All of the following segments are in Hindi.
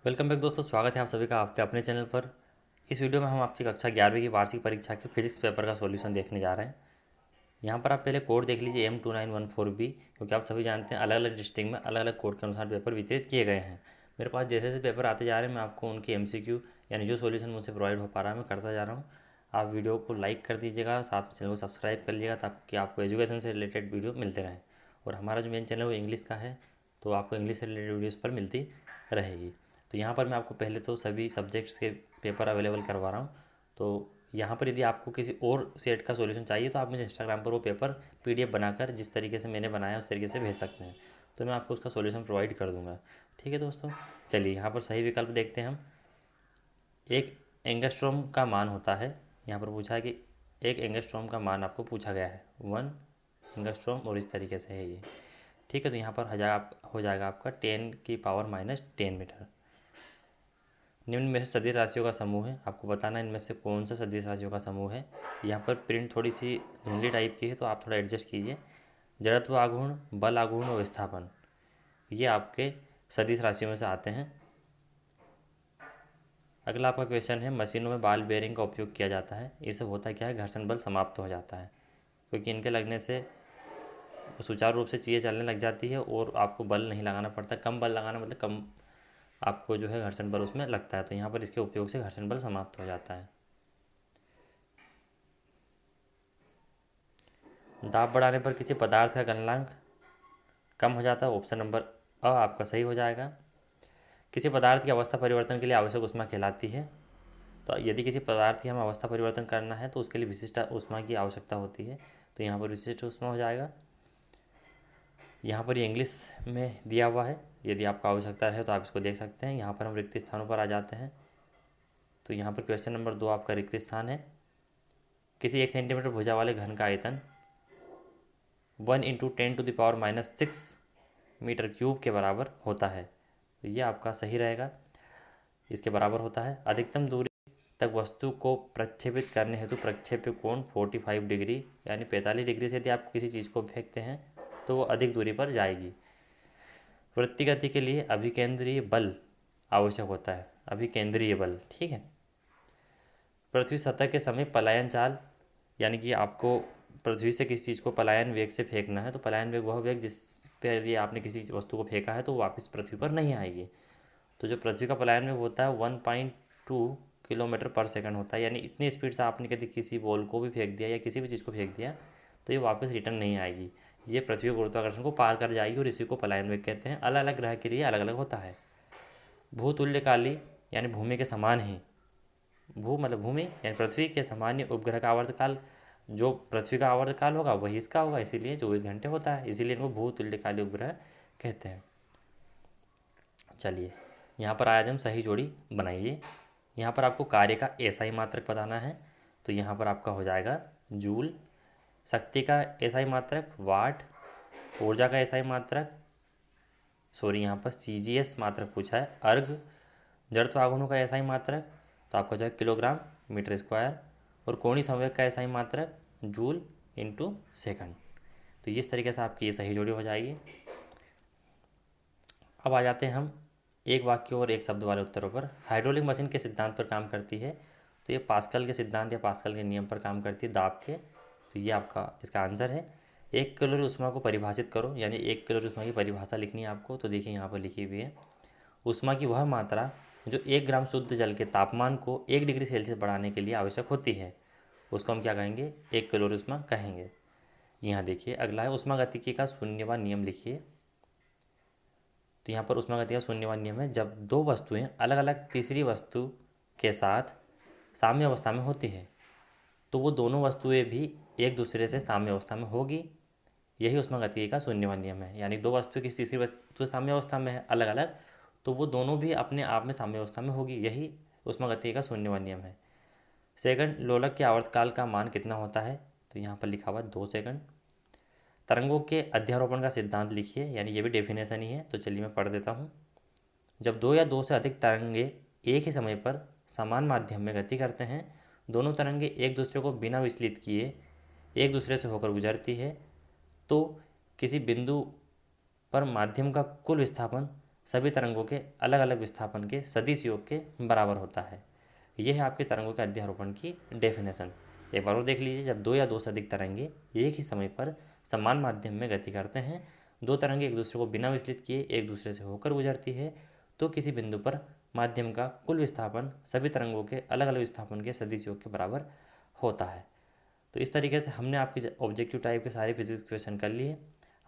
वेलकम बैक दोस्तों, स्वागत है आप सभी का आपके अपने चैनल पर। इस वीडियो में हम आपकी कक्षा 11वीं की वार्षिक परीक्षा के फिजिक्स पेपर का सॉल्यूशन देखने जा रहे हैं। यहाँ पर आप पहले कोड देख लीजिए M2914B, क्योंकि आप सभी जानते हैं अलग अलग डिस्ट्रिक्ट में अलग अलग कोड के अनुसार पेपर वितरित किए गए हैं। मेरे पास जैसे जैसे पेपर आते जा रहे हैं मैं आपको उनकी MCQ यानी जो सॉल्यूशन मुझसे प्रोवाइड हो पा रहा है मैं करता जा रहा हूँ। आप वीडियो को लाइक कर दीजिएगा, साथ में चैनल को सब्सक्राइब कर लीजिएगा ताकि आपको एजुकेशन से रिलेटेड वीडियो मिलते रहें। और हमारा जो मेन चैनल है वो इंग्लिश का है, तो आपको इंग्लिश से रिलेटेड वीडियोज़ पर मिलती रहेगी। तो यहाँ पर मैं आपको पहले तो सभी सब्जेक्ट्स के पेपर अवेलेबल करवा रहा हूँ। तो यहाँ पर यदि आपको किसी और सेट का सॉल्यूशन चाहिए तो आप मुझे इंस्टाग्राम पर वो पेपर PDF बनाकर जिस तरीके से मैंने बनाया उस तरीके से भेज सकते हैं, तो मैं आपको उसका सॉल्यूशन प्रोवाइड कर दूँगा। ठीक है दोस्तों, चलिए यहाँ पर सही विकल्प देखते हैं हम। एक एंगस्ट्रॉम का मान होता है, यहाँ पर पूछा है कि एक एंगस्ट्रॉम का मान आपको पूछा गया है 1 एंगस्ट्रॉम, और इस तरीके से है ये। ठीक है, तो यहाँ पर हो जाएगा आपका 10⁻⁻10 मीटर। निम्न में से सदिश राशियों का समूह है, आपको बताना है इनमें से कौन सा सदिश राशियों का समूह है। यहाँ पर प्रिंट थोड़ी सी धुंधली टाइप की है तो आप थोड़ा एडजस्ट कीजिए। जड़त्व आघूर्ण, बल आघूर्ण और विस्थापन, ये आपके सदिश राशियों में से आते हैं। अगला आपका क्वेश्चन है, मशीनों में बॉल बेयरिंग का उपयोग किया जाता है, इससे होता क्या है, घर्षण बल समाप्त हो जाता है, क्योंकि इनके लगने से सुचारू रूप से चीज़ें चलने लग जाती है और आपको बल नहीं लगाना पड़ता। कम बल लगाना मतलब कम आपको जो है घर्षण बल उसमें लगता है, तो यहाँ पर इसके उपयोग से घर्षण बल समाप्त हो जाता है। दाब बढ़ाने पर किसी पदार्थ का गलनांक कम हो जाता है, ऑप्शन नंबर अ आपका सही हो जाएगा। किसी पदार्थ की अवस्था परिवर्तन के लिए आवश्यक ऊष्मा कहलाती है, तो यदि किसी पदार्थ की हमें अवस्था परिवर्तन करना है तो उसके लिए विशिष्ट ऊष्मा की आवश्यकता होती है, तो यहाँ पर विशिष्ट ऊष्मा हो जाएगा। यहाँ पर ये इंग्लिश में दिया हुआ है, यदि आपको आवश्यकता है तो आप इसको देख सकते हैं। यहाँ पर हम रिक्त स्थानों पर आ जाते हैं, तो यहाँ पर क्वेश्चन नंबर 2 आपका रिक्त स्थान है। किसी 1 सेंटीमीटर भुजा वाले घन का आयतन 1 × 10⁻⁻6 मीटर क्यूब के बराबर होता है, तो ये आपका सही रहेगा, इसके बराबर होता है। अधिकतम दूरी तक वस्तु को प्रक्षेपित करने हेतु प्रक्षेप्य कोण 45 डिग्री यानी 45 डिग्री से यदि आप किसी चीज़ को फेंकते हैं तो वो अधिक दूरी पर जाएगी। वृत्तीय गति के लिए अभिकेंद्रीय बल आवश्यक होता है, अभिकेंद्रीय बल। ठीक है, पृथ्वी सतह के समीप पलायन चाल, यानी कि आपको पृथ्वी से किसी चीज़ को पलायन वेग से फेंकना है, तो पलायन वेग वह वेग जिस पर यदि आपने किसी वस्तु को फेंका है तो वो वापस पृथ्वी पर नहीं आएगी। तो जो पृथ्वी का पलायन वेग होता है 1.2 किलोमीटर पर सेकंड होता है, यानी इतनी स्पीड से आपने यदि किसी बॉल को भी फेंक दिया या किसी भी चीज़ को फेंक दिया तो ये वापस रिटर्न नहीं आएगी, ये पृथ्वी गुरुत्वाकर्षण को पार कर जाएगी और इसी को पलायन वेग कहते हैं। अलग अलग ग्रह के लिए अलग अलग होता है। भूतुल्यकाली यानी भूमि के समान ही, भू मतलब भूमि यानी पृथ्वी के सामान्य उपग्रह का आवर्तकाल, जो पृथ्वी का आवर्तकाल होगा वही इसका होगा, इसीलिए 24 घंटे होता है, इसीलिए इनको भूतुल्यकाली उपग्रह कहते हैं। चलिए यहाँ पर आज हम सही जोड़ी बनाइए। यहाँ पर आपको कार्य का SI मात्रक बताना है, तो यहाँ पर आपका हो जाएगा जूल। शक्ति का SI मात्रक वाट। ऊर्जा का SI मात्रक यहाँ पर CGS मात्रक पूछा है अर्ग। जड़त्व आघूर्णों का SI मात्रक तो आपका जो है किलोग्राम मीटर स्क्वायर। और कोणीय संवेग का SI मात्रक जूल इंटू सेकंड। तो इस तरीके से आपकी ये सही जोड़ी हो जाएगी। अब आ जाते हैं हम एक वाक्य और एक शब्द वाले उत्तरों पर। हाइड्रोलिक मशीन के सिद्धांत पर काम करती है, तो ये पास्कल के सिद्धांत या पास्कल के नियम पर काम करती है, दाब के। तो ये आपका इसका आंसर है। 1 कैलोरी ऊष्मा को परिभाषित करो, यानी 1 कैलोरी ऊष्मा की परिभाषा लिखनी है आपको, तो देखिए यहाँ पर लिखी हुई है। ऊष्मा की वह मात्रा जो 1 ग्राम शुद्ध जल के तापमान को 1 डिग्री सेल्सियस बढ़ाने के लिए आवश्यक होती है, उसको हम क्या कहेंगे, 1 कैलोरी ऊष्मा कहेंगे। यहाँ देखिए अगला है ऊष्मागतिकी का शून्यवान नियम लिखिए। तो यहाँ पर ऊष्मागतिकी का शून्यवान नियम है, जब दो वस्तुएं अलग अलग तीसरी वस्तु के साथ साम्य अवस्था में होती है तो वो दोनों वस्तुएं भी एक दूसरे से साम्य अवस्था में होगी, यही ऊष्मागतिकी का शून्यवान नियम है। यानी दो वस्तु किसी तीसरी वस्तु साम्य अवस्था में है अलग अलग, तो वो दोनों भी अपने आप में साम्य अवस्था में होगी, यही ऊष्मागतिकी का शून्यवान नियम है। सेकंड, लोलक के आवर्तकाल का मान कितना होता है, तो यहाँ पर लिखा हुआ 2 सेकंड। तरंगों के अध्यारोपण का सिद्धांत लिखिए, यानी ये भी डेफिनेशन ही है, तो चलिए मैं पढ़ देता हूँ। जब दो या दो से अधिक तरंगे एक ही समय पर समान माध्यम में गति करते हैं, दोनों तरंगे एक दूसरे को बिना विचलित किए एक दूसरे से होकर गुजरती है, तो किसी बिंदु पर माध्यम का कुल विस्थापन सभी तरंगों के अलग अलग विस्थापन के सदिश योग के बराबर होता है। यह है आपके तरंगों के अध्यारोपण की डेफिनेशन। एक बार और देख लीजिए, जब दो या दो से अधिक तरंगे एक ही समय पर समान माध्यम में गति करते हैं, दो तरंगे एक दूसरे को बिना विचलित किए एक दूसरे से होकर गुजरती है, तो किसी बिंदु पर माध्यम का कुल विस्थापन सभी तरंगों के अलग अलग विस्थापन के सदिश योग के बराबर होता है। तो इस तरीके से हमने आपके ऑब्जेक्टिव टाइप के सारे फिजिक्स क्वेश्चन कर लिए।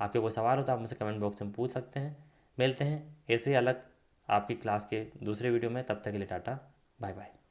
आपके कोई सवाल हो तो आप मुझसे कमेंट बॉक्स में पूछ सकते हैं। मिलते हैं ऐसे ही अलग आपकी क्लास के दूसरे वीडियो में, तब तक के लिए टाटा बाय बाय।